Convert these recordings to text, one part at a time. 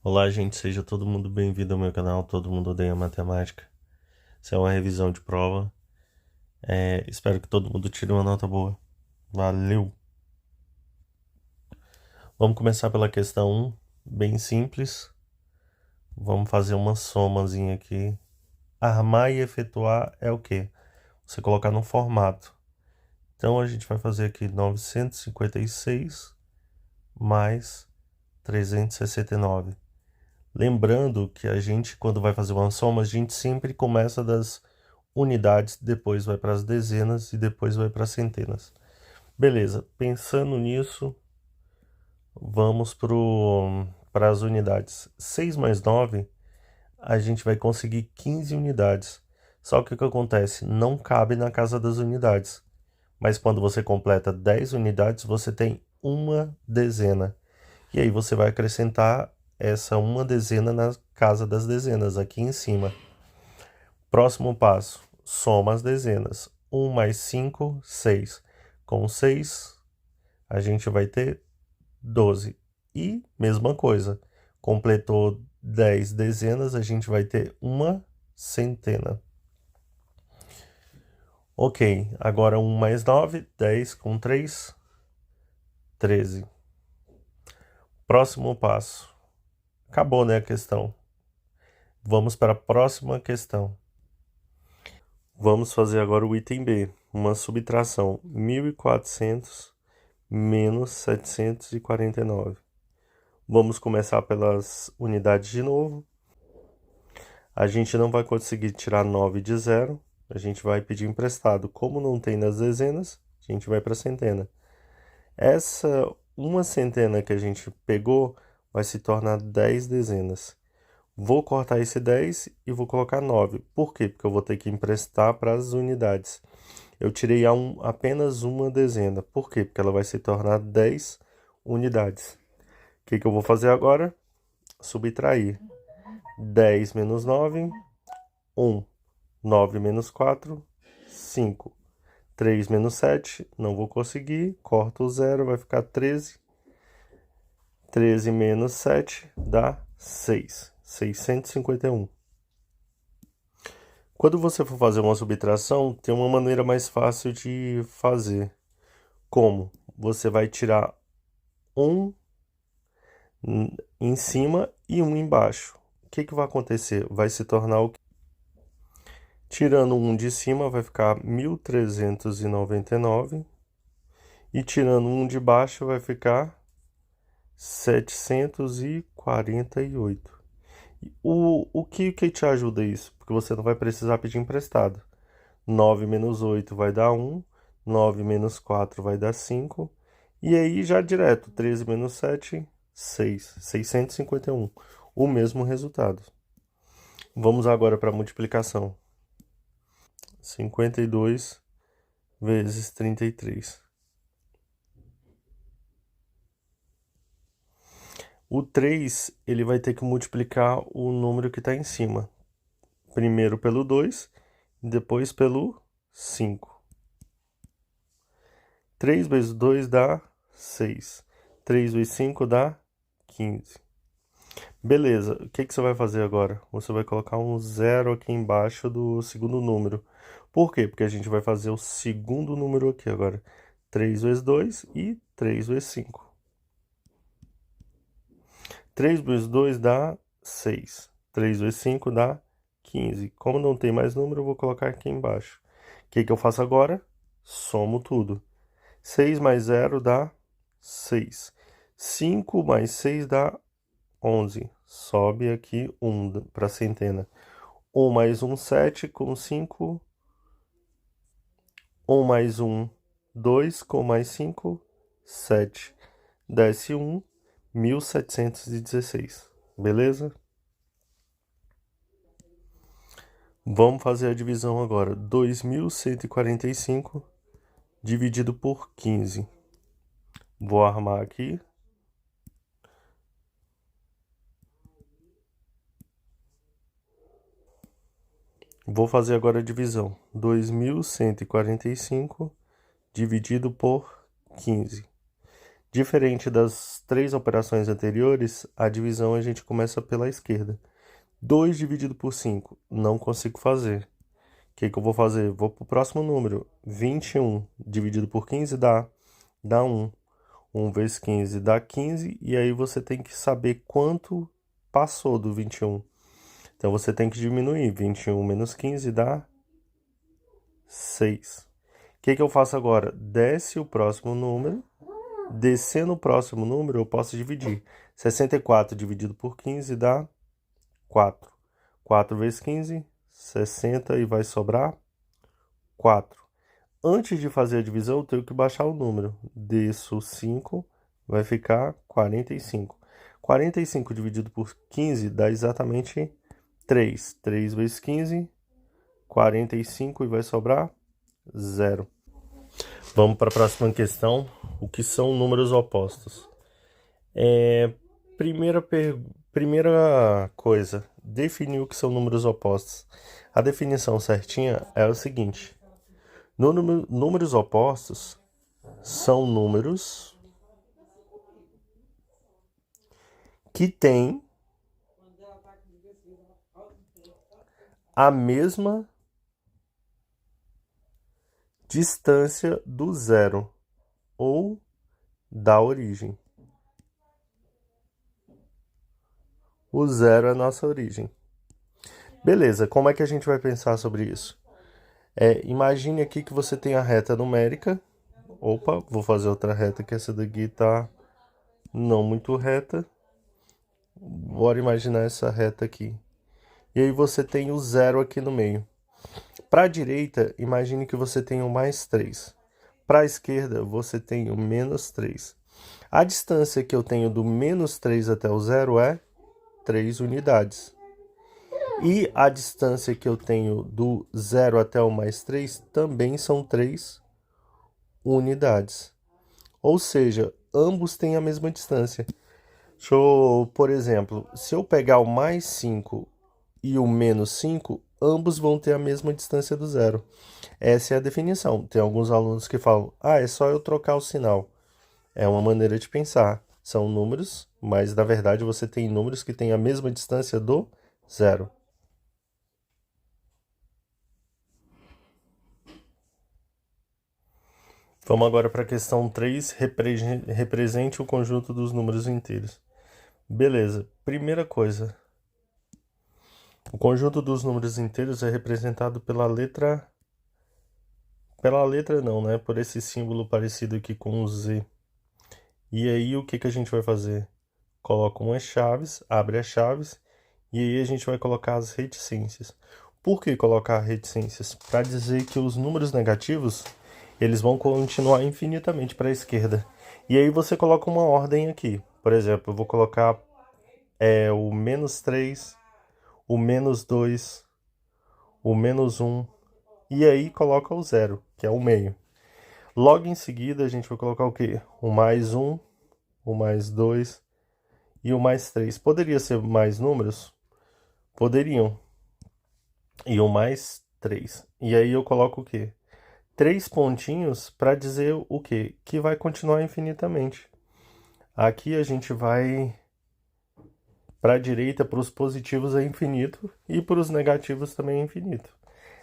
Olá, gente, seja todo mundo bem-vindo ao meu canal, Todo Mundo Odeia Matemática. Isso é uma revisão de prova. Espero que todo mundo tire uma nota boa. Valeu! Vamos começar pela questão 1, bem simples. Vamos fazer uma somazinha aqui. Armar e efetuar é o quê? Você colocar no formato. Então, a gente vai fazer aqui 956 mais 369. Lembrando que a gente, quando vai fazer uma soma, a gente sempre começa das unidades, depois vai para as dezenas e depois vai para as centenas. Beleza, pensando nisso, vamos para as unidades. 6 mais 9, a gente vai conseguir 15 unidades. Só que o que acontece? Não cabe na casa das unidades. Mas quando você completa 10 unidades, você tem uma dezena. E aí você vai acrescentar essa uma dezena na casa das dezenas, aqui em cima. Próximo passo, soma as dezenas. 1 mais 5, 6. Com 6, a gente vai ter 12. E, mesma coisa, completou 10 dezenas, a gente vai ter uma centena. Ok, agora 1 mais 9, 10 com 3, 13. Próximo passo. Acabou, né, a questão. Vamos para a próxima questão. Vamos fazer agora o item B, uma subtração. 1.400 menos 749. Vamos começar pelas unidades de novo. A gente não vai conseguir tirar 9 de zero. A gente vai pedir emprestado. Como não tem nas dezenas, a gente vai para a centena. Essa uma centena que a gente pegou vai se tornar 10 dezenas. Vou cortar esse 10 e vou colocar 9. Por quê? Porque eu vou ter que emprestar para as unidades. Eu tirei apenas uma dezena. Por quê? Porque ela vai se tornar 10 unidades. O que eu vou fazer agora? Subtrair. 10 menos 9, 1. 9 menos 4, 5. 3 menos 7, não vou conseguir. Corto o zero, vai ficar 13. 13 menos 7 dá 6. 651. Quando você for fazer uma subtração, tem uma maneira mais fácil de fazer. Como? Você vai tirar um em cima e um embaixo. O que vai acontecer? Vai se tornar o quê? Tirando um de cima vai ficar 1.399 e tirando um de baixo vai ficar 748. O que te ajuda isso? Porque você não vai precisar pedir emprestado. 9 menos 8 vai dar 1, 9 menos 4 vai dar 5, e aí já direto, 13 menos 7, 6, 651. O mesmo resultado. Vamos agora para a multiplicação. 52 vezes 33. O 3, ele vai ter que multiplicar o número que está em cima. Primeiro pelo 2, depois pelo 5. 3 vezes 2 dá 6. 3 vezes 5 dá 15. Beleza, o que você vai fazer agora? Você vai colocar um zero aqui embaixo do segundo número. Por quê? Porque a gente vai fazer o segundo número aqui agora. 3 vezes 2 e 3 vezes 5. 3 vezes 2 dá 6. 3 vezes 5 dá 15. Como não tem mais número, eu vou colocar aqui embaixo. O que eu faço agora? Somo tudo. 6 mais 0 dá 6. 5 mais 6 dá 11. Sobe aqui 1 para a centena. 1 mais 1, 7. Com 5. 1 mais 1, 2. Com mais 5, 7. Desce 1, 1716. Beleza? Vamos fazer a divisão agora. 2145 dividido por 15. Vou armar aqui. Vou fazer agora a divisão. 2145 dividido por 15. Diferente das 3 operações anteriores, a divisão a gente começa pela esquerda. 2 dividido por 5, não consigo fazer. O que eu vou fazer? Vou para o próximo número. 21 dividido por 15 dá 1. 1 vezes 15 dá 15, e aí você tem que saber quanto passou do 21. Então, você tem que diminuir. 21 menos 15 dá 6. O que eu faço agora? Desce o próximo número. Descendo o próximo número, eu posso dividir. 64 dividido por 15 dá 4. 4 vezes 15, 60, e vai sobrar 4. Antes de fazer a divisão, eu tenho que baixar o número. Desço 5, vai ficar 45. 45 dividido por 15 dá exatamente 3. 3 vezes 15, 45, e vai sobrar 0. Vamos para a próxima questão. O que são números opostos? Primeira coisa, definir o que são números opostos. A definição certinha é o seguinte: números opostos são números que têm a mesma distância do zero ou da origem. O zero é a nossa origem. Beleza, como é que a gente vai pensar sobre isso? Imagine aqui que você tem a reta numérica. Opa, vou fazer outra reta, que essa daqui tá não muito reta. Bora imaginar essa reta aqui. E aí você tem o zero aqui no meio. Para a direita, imagine que você tem o mais 3. Para a esquerda, você tem o menos 3. A distância que eu tenho do menos 3 até o zero é 3 unidades. E a distância que eu tenho do 0 até o mais 3 também são 3 unidades. Ou seja, ambos têm a mesma distância. Por exemplo, se eu pegar o mais 5 e o menos 5, ambos vão ter a mesma distância do zero. Essa é a definição. Tem alguns alunos que falam, é só eu trocar o sinal. É uma maneira de pensar. São números, mas na verdade você tem números que têm a mesma distância do zero. Vamos agora para a questão 3, represente o conjunto dos números inteiros. Beleza, primeira coisa. O conjunto dos números inteiros é representado pela letra... Pela letra não, né? Por esse símbolo parecido aqui com o Z. E aí, o que a gente vai fazer? Coloca umas chaves, abre as chaves, e aí a gente vai colocar as reticências. Por que colocar reticências? Para dizer que os números negativos, eles vão continuar infinitamente para a esquerda. E aí você coloca uma ordem aqui. Por exemplo, eu vou colocar o menos 3, o menos 2, o menos 1, e aí coloca o 0, que é o meio. Logo em seguida, a gente vai colocar o quê? O mais 1, o mais 2 e o mais 3. Poderia ser mais números? Poderiam. E o mais 3. E aí eu coloco o quê? 3 pontinhos para dizer o quê? Que vai continuar infinitamente. Aqui a gente vai para a direita, para os positivos é infinito, e para os negativos também é infinito.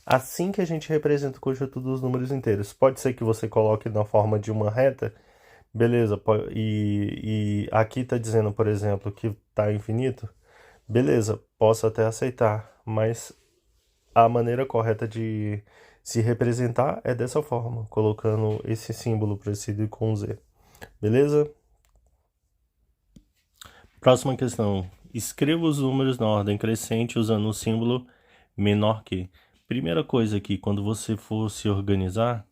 Assim que a gente representa o conjunto dos números inteiros. Pode ser que você coloque na forma de uma reta, beleza, e aqui está dizendo, por exemplo, que está infinito, beleza, posso até aceitar, mas a maneira correta de se representar é dessa forma, colocando esse símbolo parecido com Z, beleza? Próxima questão. Escreva os números na ordem crescente usando o símbolo menor que. Primeira coisa aqui, quando você for se organizar,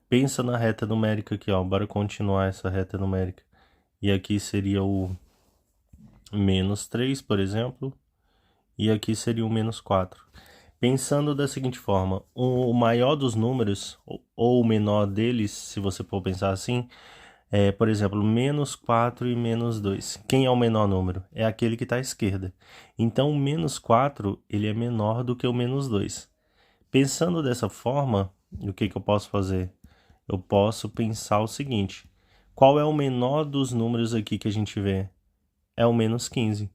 pensa na reta numérica aqui, ó. Bora continuar essa reta numérica. E aqui seria o menos 3, por exemplo. E aqui seria o menos 4. Pensando da seguinte forma, o maior dos números, ou o menor deles, se você for pensar assim, por exemplo, menos 4 e menos 2. Quem é o menor número? É aquele que está à esquerda. Então, o menos 4 ele é menor do que o menos 2. Pensando dessa forma, o que eu posso fazer? Eu posso pensar o seguinte: Qual é o menor dos números aqui que a gente vê? É o menos 15.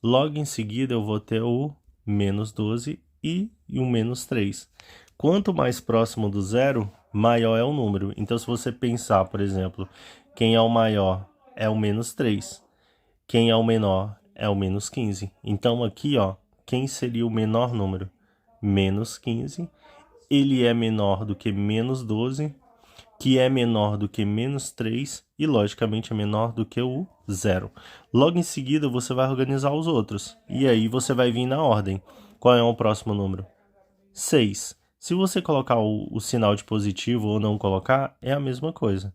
Logo em seguida, eu vou ter o menos 12 e o menos 3. Quanto mais próximo do zero, maior é o número. Então, se você pensar, por exemplo, quem é o maior é o menos 3. Quem é o menor é o menos 15. Então, aqui, ó, quem seria o menor número? Menos 15. Ele é menor do que menos 12, que é menor do que menos 3 e, logicamente, é menor do que o zero. Logo em seguida, você vai organizar os outros. E aí, você vai vir na ordem. Qual é o próximo número? 6. Se você colocar o sinal de positivo ou não colocar, é a mesma coisa.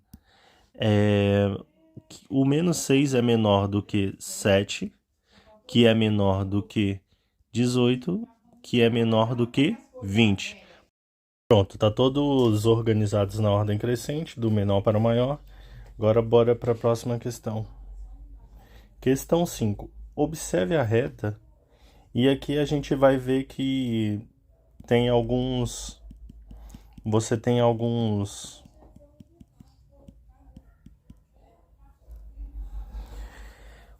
O menos 6 é menor do que 7, que é menor do que 18, que é menor do que 20. Pronto, tá todos organizados na ordem crescente, do menor para o maior. Agora bora para a próxima questão. Questão 5. Observe a reta e aqui a gente vai ver que tem alguns... Você tem alguns...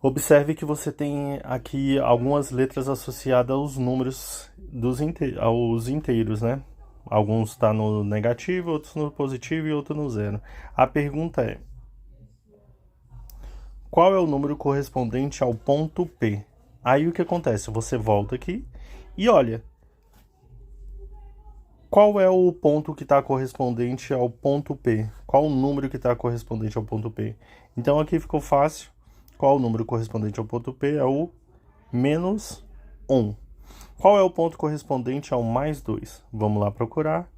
Observe que você tem aqui algumas letras associadas aos números aos inteiros, né? Alguns tá no negativo, outros no positivo e outro no zero. A pergunta é: qual é o número correspondente ao ponto P? Aí o que acontece? Você volta aqui e olha. Qual é o ponto que está correspondente ao ponto P? Qual o número que está correspondente ao ponto P? Então aqui ficou fácil. Qual o número correspondente ao ponto P? É o menos 1. Qual é o ponto correspondente ao mais 2? Vamos lá procurar.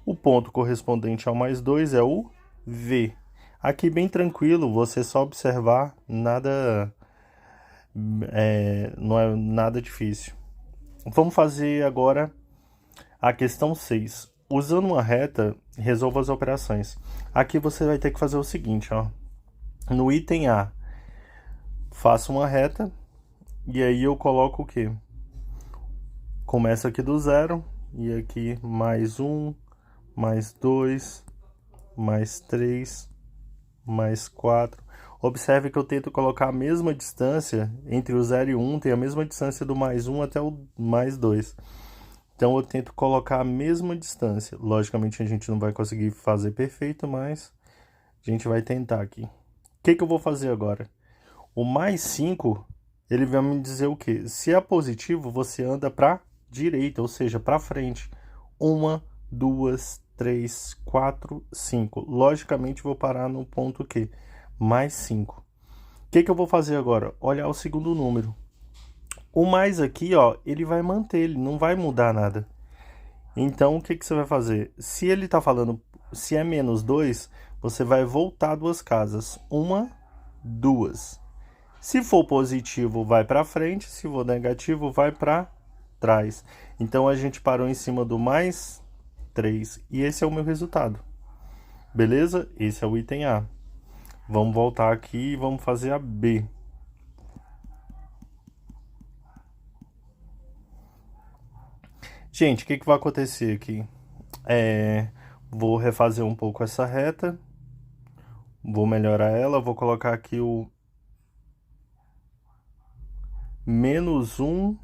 O ponto correspondente ao mais 2 é o V. Aqui bem tranquilo, você só observar, nada não é nada difícil. Vamos fazer agora a questão 6. Usando uma reta, resolva as operações. Aqui você vai ter que fazer o seguinte, ó. No item A, faço uma reta e aí eu coloco o quê? Começa aqui do zero e aqui mais 1, mais 2, mais 3, mais 4. Observe que eu tento colocar a mesma distância entre o 0 e o 1, tem a mesma distância do mais 1 até o mais 2. Então eu tento colocar a mesma distância. Logicamente a gente não vai conseguir fazer perfeito, mas a gente vai tentar aqui. O que eu vou fazer agora? O mais 5, ele vai me dizer o quê? Se é positivo, você anda para direita, ou seja, para frente. 1, 2, 3, 4, 5. Logicamente vou parar no ponto quê? Mais 5. O que eu vou fazer agora? Olhar o segundo número. O mais aqui, ó, ele vai manter, ele não vai mudar nada. Então, o que você vai fazer? Se ele tá falando, se é menos 2, você vai voltar 2 casas. 1, 2. Se for positivo, vai para frente. Se for negativo, vai para trás. Então, a gente parou em cima do mais 3. E esse é o meu resultado. Beleza? Esse é o item A. Vamos voltar aqui e vamos fazer a B. Gente, o que vai acontecer aqui? Vou refazer um pouco essa reta. Vou melhorar ela. Vou colocar aqui o menos 1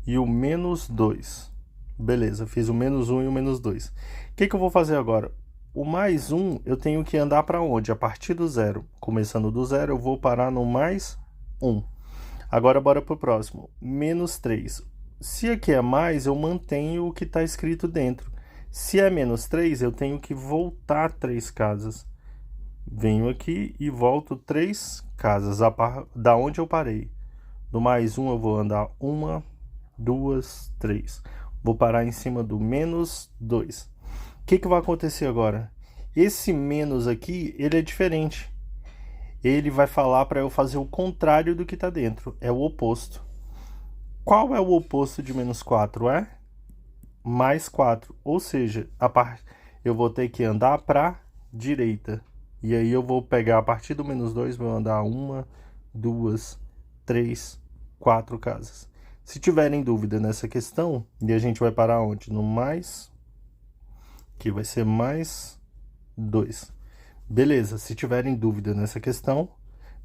e o menos 2. Beleza, fiz o menos 1 e o menos 2. O que eu vou fazer agora? O mais 1 eu tenho que andar para onde? A partir do zero. Começando do zero, eu vou parar no mais 1. Agora, bora para o próximo. Menos 3. Se aqui é mais, eu mantenho o que está escrito dentro. Se é menos 3, eu tenho que voltar 3 casas. Venho aqui e volto 3 casas, da onde eu parei. Do mais 1, eu vou andar 1, 2, 3. Vou parar em cima do menos 2. O que vai acontecer agora? Esse menos aqui, ele é diferente. Ele vai falar para eu fazer o contrário do que está dentro. É o oposto. Qual é o oposto de menos 4? É mais 4. Ou seja, eu vou ter que andar para direita. E aí eu vou pegar a partir do menos 2, vou andar 1, 2, 3, 4 casas. Se tiverem dúvida nessa questão, e a gente vai parar onde? No mais... O Aqui vai ser mais 2. Beleza, se tiverem dúvida nessa questão,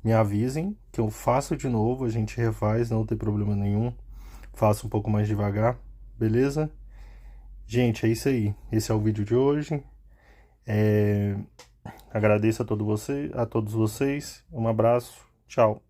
me avisem que eu faço de novo, a gente refaz, não tem problema nenhum. Faço um pouco mais devagar, beleza? Gente, é isso aí. Esse é o vídeo de hoje. Agradeço a todos vocês. Um abraço. Tchau.